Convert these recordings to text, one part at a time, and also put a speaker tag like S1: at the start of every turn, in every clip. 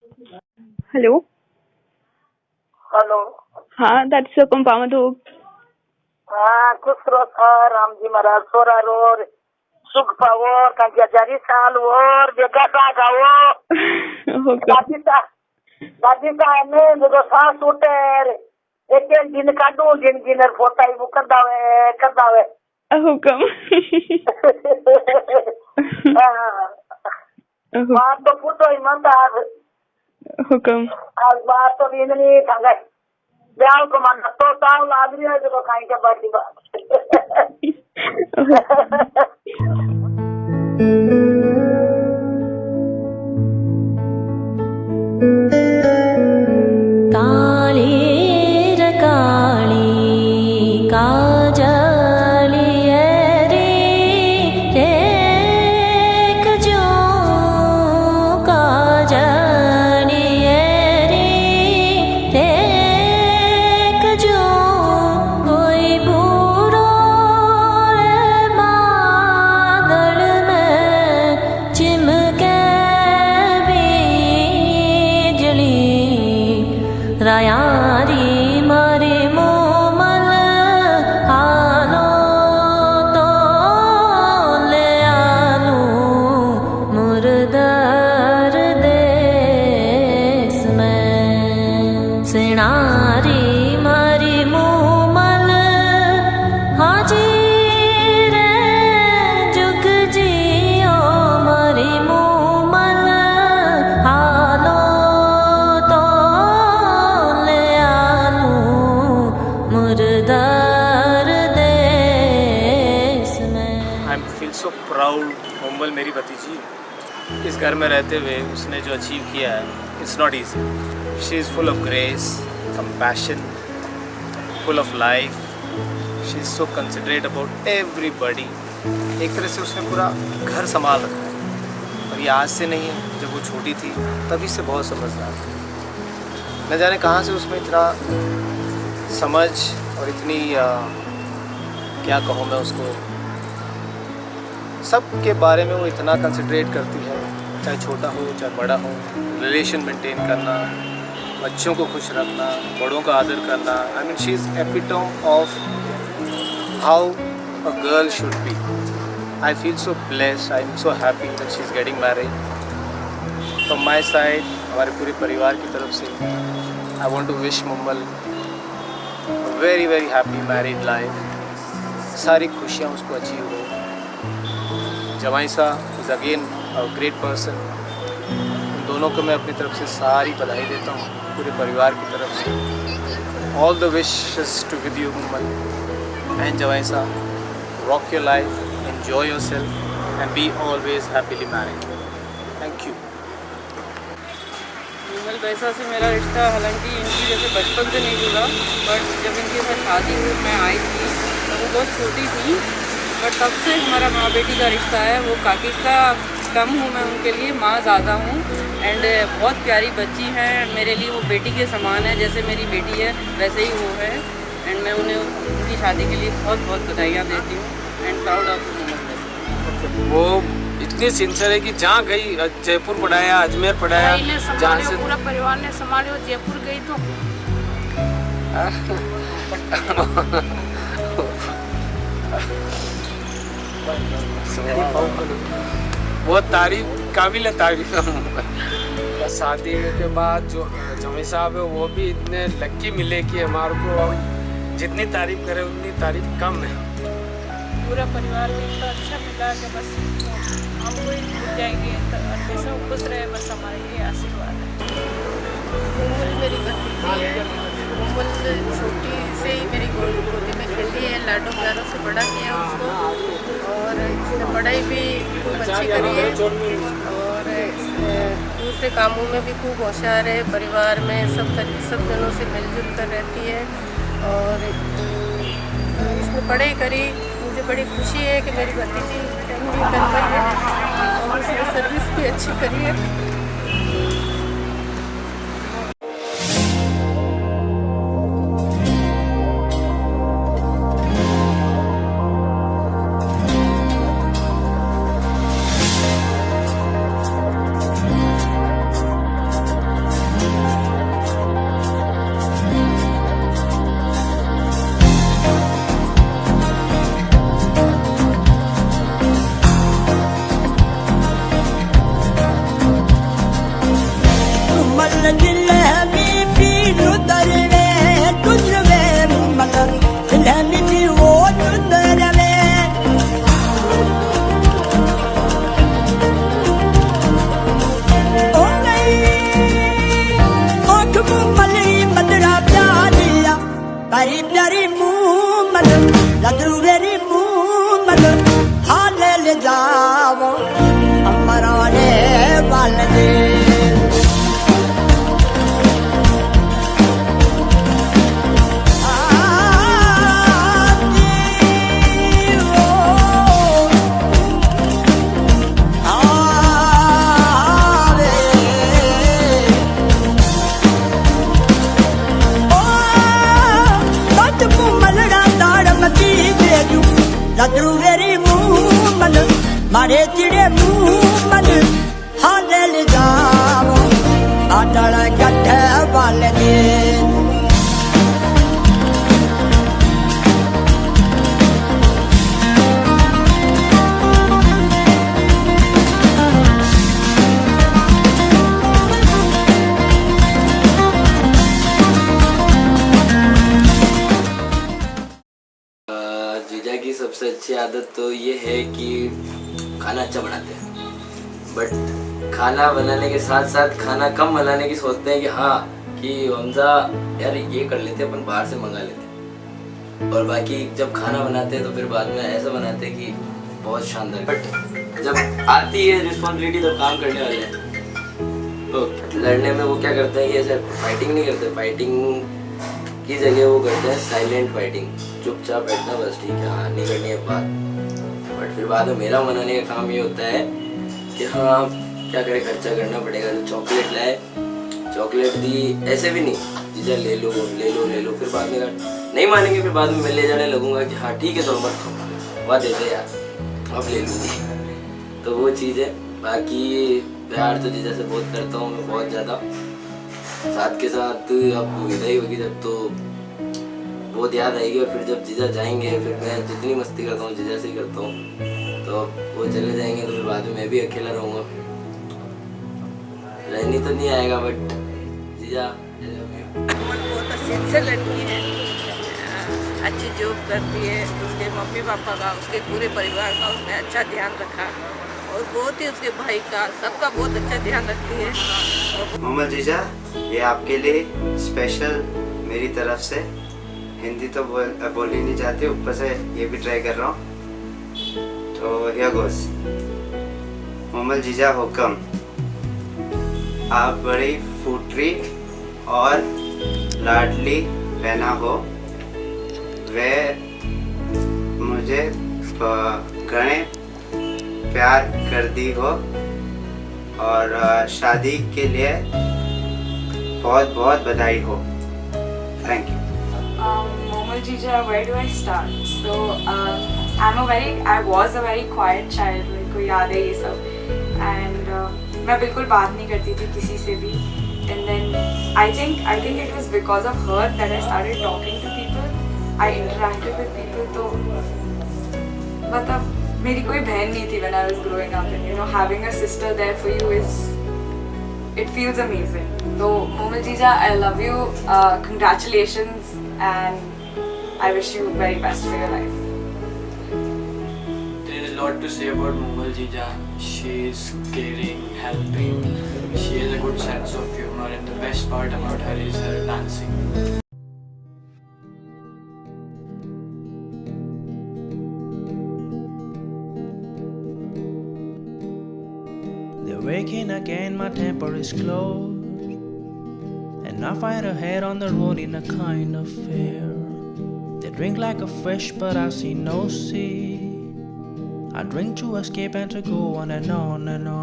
S1: Hello.
S2: Hello.
S1: हाँ, that's compound हो।
S2: हाँ, खुश रहो राम जी महाराज, सोरा रोर सुख पावो, कंजारी साल और जगह का गावो। दादी सा में जो सांस उठे एक एक दिन काटू जिन जिनर फोटा ही वो कर दावे
S1: हुकम।
S2: बात तो पूछो ही मत आज।
S1: हुकम।
S2: आज बात तो नींद नहीं खांगे ब्याह को मन तो ताव लाग रही है जो खाई के बाकी बात।
S3: सो प्राउड मुंबल मेरी भतीजी इस घर में रहते हुए उसने जो अचीव किया है, it's not easy. She is full of grace, compassion, full of life. She is so considerate about everybody. एक तरह से उसने पूरा घर संभाल रखा है। और ये आज से नहीं है, जब वो छोटी थी तभी से बहुत समझदार थी। न जाने कहाँ से उसमें इतना समझ और इतनी क्या कहूँ मैं उसको, सब के बारे में वो इतना कंसिडरेट करती है, चाहे छोटा हो चाहे बड़ा हो। रिलेशन मेंटेन करना, बच्चों को खुश रखना, बड़ों का आदर करना। I mean she is epitome of how a girl should be. I feel so blessed, I am so happy that she is getting married. From my side, हमारे पूरे परिवार की तरफ से आई वॉन्ट टू विश मुंबल very very happy married life. सारी खुशियाँ उसको अचीव हो। जवाइसा is again a great person. उन दोनों को मैं अपनी तरफ से सारी बधाई देता हूँ, पूरे परिवार की तरफ से। All the wishes to with you मुंबल एंड जवाइसा। Rock your life, enjoy yourself and be always happily married. Thank you.
S4: मुंबल बैसा से मेरा रिश्ता हालांकि इनकी जैसे बचपन से नहीं जुड़ा, बट जब इनके साथ शादी हुई मैं आई थी तो वो बहुत छोटी थी। बट तब से हमारा माँ बेटी का रिश्ता है। वो काफ़ी सा कम हूँ मैं उनके लिए, माँ ज़्यादा हूँ। एंड बहुत प्यारी बच्ची है मेरे लिए, वो बेटी के समान है। जैसे मेरी बेटी है वैसे ही वो है। एंड मैं उन्हें उनकी शादी के लिए बहुत बहुत बधाइयाँ देती हूँ एंड प्राउड ऑफ।
S5: वो इतनी सिंसियर है कि जहाँ गई, जयपुर पढ़ाया, अजमेर पढ़ाया, जहाँ से
S6: पूरा परिवार ने संभाले। जयपुर गई तो
S5: बहुत तारीफ, काबिल तारीफ है। शादी के बाद जो जमी साहब है वो भी इतने लक्की मिले कि हमारे को जितनी तारीफ करे उतनी तारीफ कम है।
S6: पूरा परिवार भी इतना अच्छा मिला कि बस हमको ही भूल जाएंगे। तो सब खुश रहे, बस हमारे ये आशीर्वाद है। मुंबल मेरी भतीजी है। मुंबल छोटी से ही मेरी गोदी में खेली है, लाडो प्यारों से बड़ा किया उसको। और इसने पढ़ाई भी खूब अच्छी करी है और दूसरे कामों में भी खूब होशियार है। परिवार में सब जनों से मिलजुल कर रहती है और इसने पढ़ाई करी। मुझे बड़ी खुशी है कि मेरी भतीजी कर रही है और उसने सर्विस भी अच्छी करी है।
S7: ददरू वेरी मुंह मन मारे चिड़े मुंह मन हाले ले जाओ आटल गड्ढे वाले दे
S8: जीजा की सबसे अच्छी आदत तो ये है कि खाना अच्छा बनाते हैं, बट खाना बनाने के साथ साथ खाना कम बनाने की सोचते हैं कि हाँ कि हमजा यार ये कर लेते अपन बाहर से मंगा लेते, और बाकी जब खाना बनाते हैं तो फिर बाद में ऐसा बनाते हैं कि बहुत शानदार, बट जब आती है रिस्पॉन्सिबिलिटी तो काम करने वाले हैं तो लड़ने में वो क्या करते हैं कि ऐसे फाइटिंग नहीं करते, फाइटिंग की जगह वो करते हैं साइलेंट फाइटिंग, चुपचाप बैठना बस ठीक है, हाँ नहीं करनी है बात। बट फिर बाद में मेरा मनाने का काम ये होता है कि हाँ क्या करें, खर्चा करना पड़ेगा, तो चॉकलेट लाए, चॉकलेट दी, ऐसे भी नहीं जीजा ले लो ले लो ले लो, फिर बाद में नहीं मानेंगे, फिर बाद में मैं ले जाने लगूंगा कि हाँ ठीक है तो मत खाओ, वाह दे दे यार अब ले लूँगी, तो वो चीज़ है। बाकी प्यार तो जीजा से बहुत करता हूँ मैं, बहुत ज़्यादा, साथ के साथ अब विदाई होगी जब तो बहुत याद आएगी, और फिर जब जीजा जाएंगे फिर मैं जितनी मस्ती करता हूँ जीजा से ही करता हूँ, तो वो चले जाएंगे तो फिर बाद में मैं भी अकेला रहूँगा, रहनी तो नहीं आएगा, बट जीजा
S6: बहुत अच्छी लड़की है, अच्छी जॉब करती है, उसके मम्मी पापा का, उसके पूरे परिवार का उसने अच्छा ध्यान रखा, और बहुत ही उसके भाई का, सबका बहुत अच्छा ध्यान रखती है।
S9: मोहम्मद जीजा, ये आपके लिए स्पेशल मेरी तरफ से, हिंदी तो बोलनी नहीं चाहती, ऊपर से ये भी ट्राई कर रहा हूँ, तो हियर गोस। मोहम्मद जीजा हुक्म, आप बड़ी फूटरी और लाडली बहना हो, वे मुझे घणे प्यार कर दी हो, और शादी के लिए बहुत बहुत बधाई हो। Thank you.
S10: Momal Jija, where do I start? So, I was a very quiet child, मेरे को याद है ये सब, and मैं बिल्कुल बात नहीं करती थी किसी से भी, and then I think it was because of her that I started talking to people, I interacted with people, तो मतलब मेरी कोई बहन नहीं थी when I was growing up, and you know having a sister there for you it feels amazing. So Momal Jija, I love you, congratulations, and I wish you very best for your life.
S5: There is a lot to say about Momal Jija. She is caring, helping, she has a good sense of humor, and the best part about her is her dancing.
S11: They're waking again, my temper is closed, and I find her head on the road in a kind of fear. They drink like a fish, but I see no sea. I drink to escape and to go on and on and on.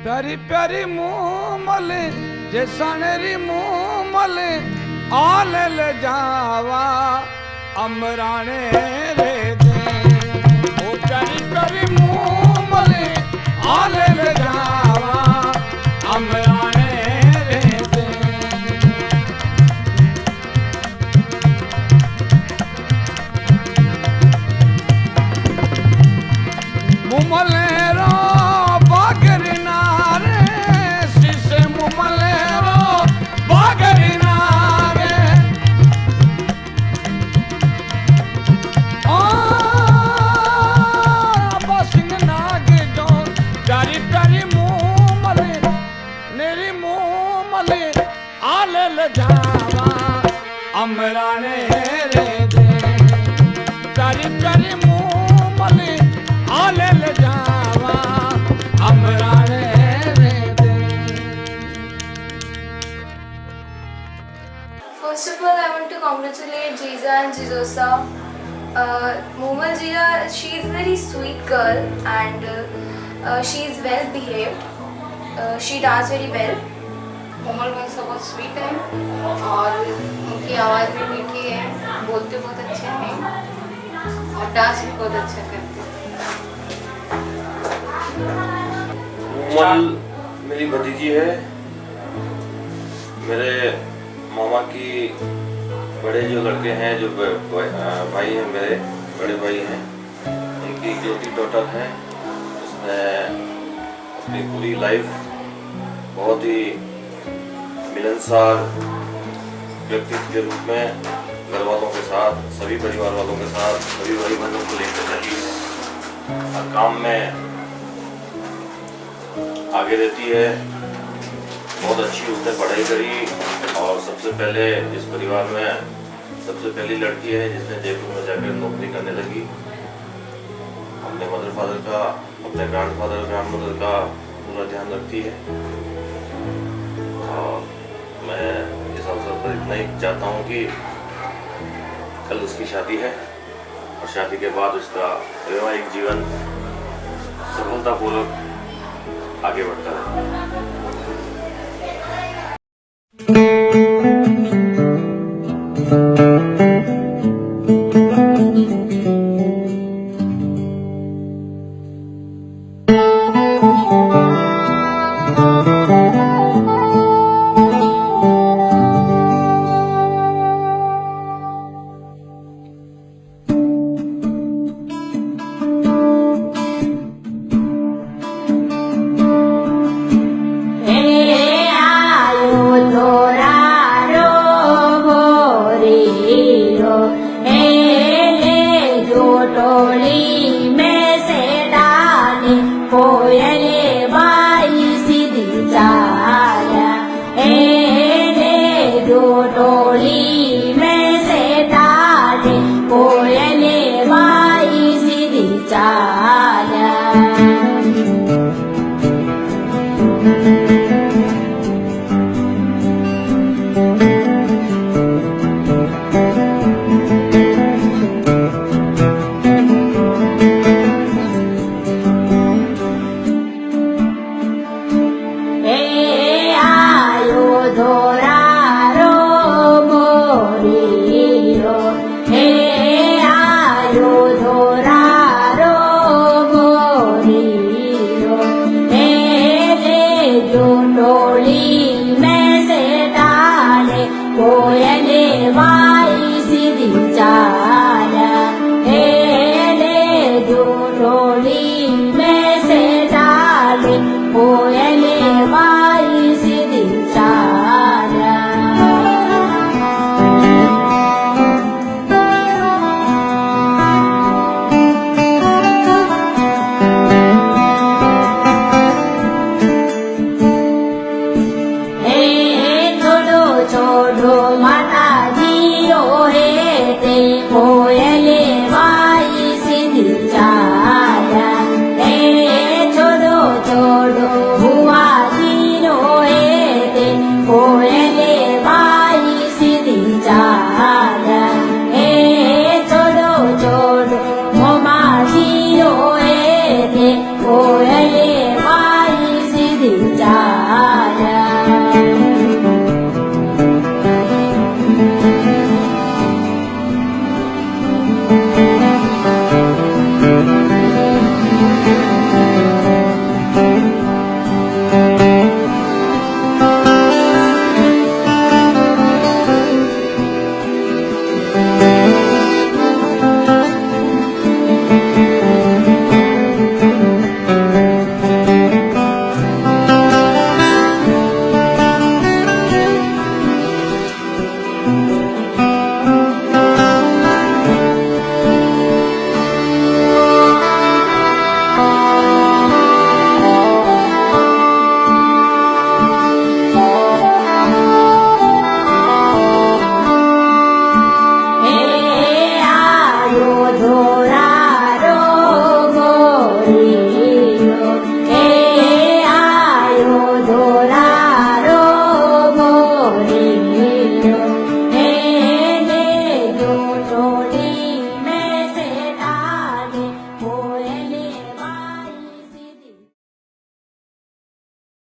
S12: प्यारी प्यारी मूमले जैसानेरी मूमले आले ले जावा अमराने रे दे, ओ प्यारी प्यारी मूमले आले ले जावा अमराने रे दे। मूमले रो बागरी नारे शीशे मूमले रो बागरी नारे बसिंग नाग जो प्यारी प्यारी मूमले नेरी मूमले आले ले जावा अमराने रे दे, प्यारी प्यारी मूमले आले ले जावा अमराने रे दे।
S13: First of all, I want to congratulate Jiza and Jizosa Momal Jiya, she is a very sweet girl and she is well behaved. She does very well.
S14: कोमल भाषा बहुत स्वीट है और उनकी आवाज़ भी मीठी है, बोलते बहुत अच्छे हैं और डांस भी बहुत अच्छा करते हैं।
S15: कोमल मेरी भतीजी है। मेरे मामा की बड़े जो लड़के हैं, जो भाई हैं, मेरे बड़े भाई हैं, उनकी इकलौती डॉटर है। उसने अपनी पूरी लाइफ बहुत ही मिलनसार व्यक्तित्व के रूप में घर वालों के साथ, सभी परिवार वालों के साथ, सभी भाई बहनों को लेकर चली है। हर काम में आगे रहती है। बहुत अच्छी उसने पढ़ाई करी और सबसे पहले इस परिवार में सबसे पहली लड़की है जिसने जयपुर में जाकर नौकरी करने लगी। अपने मदर फादर का, अपने ग्रैंडफादर ग्रैंडमदर का पूरा ध्यान रखती है। और मैं इस अवसर पर इतना ही चाहता हूँ कि कल उसकी शादी है और शादी के बाद उसका वैवाहिक जीवन सफलतापूर्वक आगे बढ़ता है।
S7: टोली में से दाने कोयले